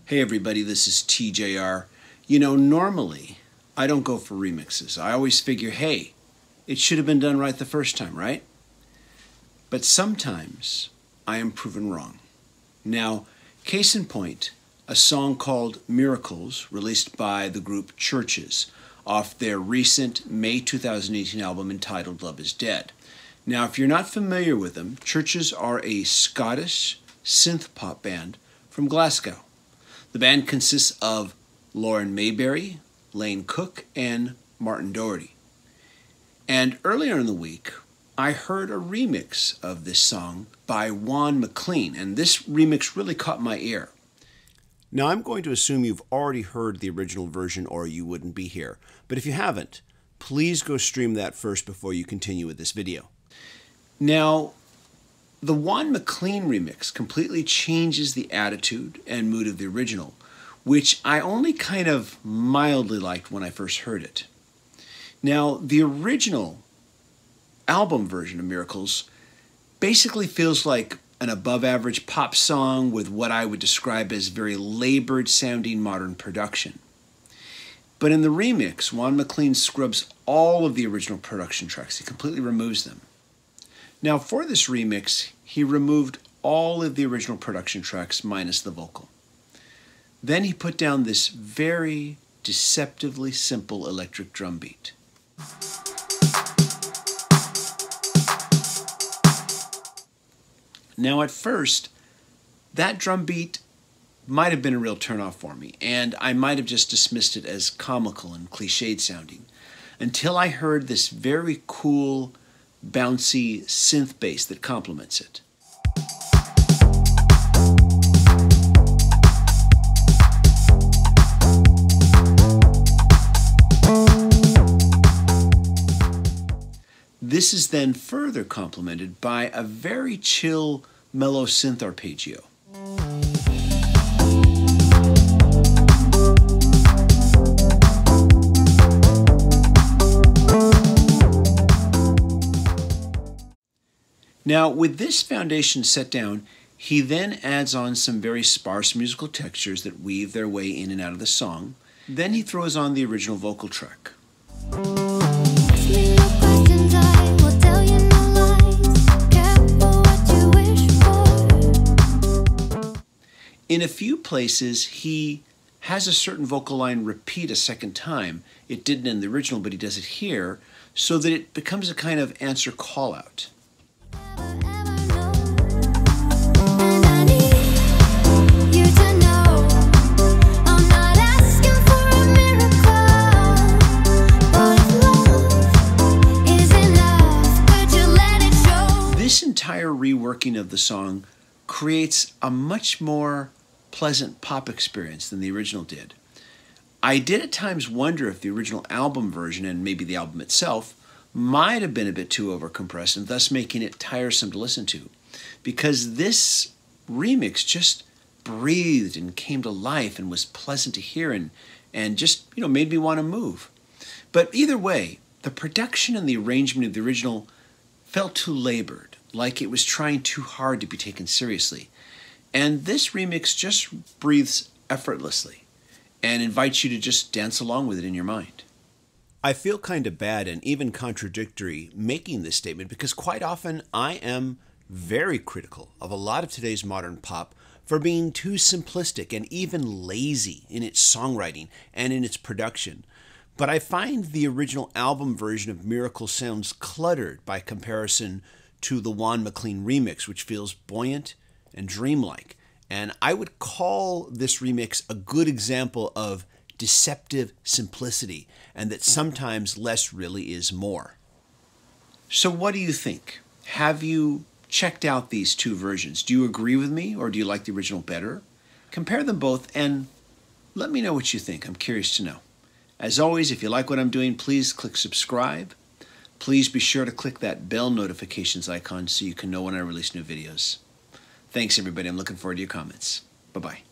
Hey everybody, this is TJR. You know, normally I don't go for remixes. I always figure, hey, it should have been done right the first time, right? But sometimes I am proven wrong. Now, case in point, a song called Miracles, released by the group Chvrches, off their recent May 2018 album entitled Love Is Dead. Now, if you're not familiar with them, Chvrches are a Scottish synth pop band from Glasgow. The band consists of Lauren Mayberry, Lane Cook, and Martin Doherty. And earlier in the week, I heard a remix of this song by Juan Maclean, and this remix really caught my ear. Now, I'm going to assume you've already heard the original version or you wouldn't be here. But if you haven't, please go stream that first before you continue with this video. Now, the Juan Maclean remix completely changes the attitude and mood of the original, which I only kind of mildly liked when I first heard it. Now, the original album version of Miracles basically feels like an above-average pop song with what I would describe as very labored-sounding modern production. But in the remix, Juan Maclean scrubs all of the original production tracks. He completely removes them. Now, for this remix, he removed all of the original production tracks minus the vocal. Then he put down this very deceptively simple electric drum beat. Now, at first, that drum beat might have been a real turnoff for me, and I might have just dismissed it as comical and cliched sounding, until I heard this very cool, bouncy synth bass that complements it. This is then further complemented by a very chill, mellow synth arpeggio. Now, with this foundation set down, he then adds on some very sparse musical textures that weave their way in and out of the song. Then he throws on the original vocal track. In a few places, he has a certain vocal line repeat a second time. It didn't in the original, but he does it here, so that it becomes a kind of answer call-out. This entire reworking of the song creates a much more pleasant pop experience than the original did. I did at times wonder if the original album version, and maybe the album itself, might have been a bit too overcompressed and thus making it tiresome to listen to, because this remix just breathed and came to life and was pleasant to hear and just, made me want to move. But either way, the production and the arrangement of the original felt too labored, like it was trying too hard to be taken seriously. And this remix just breathes effortlessly and invites you to just dance along with it in your mind. I feel kind of bad and even contradictory making this statement because quite often I am very critical of a lot of today's modern pop for being too simplistic and even lazy in its songwriting and in its production. But I find the original album version of Miracle sounds cluttered by comparison to the Juan Maclean remix, which feels buoyant and dreamlike. And I would call this remix a good example of deceptive simplicity, and that sometimes less really is more. So what do you think? Have you checked out these two versions? Do you agree with me, or do you like the original better? Compare them both and let me know what you think. I'm curious to know. As always, if you like what I'm doing, please click subscribe. Please be sure to click that bell notifications icon so you can know when I release new videos. Thanks, everybody. I'm looking forward to your comments. Bye-bye.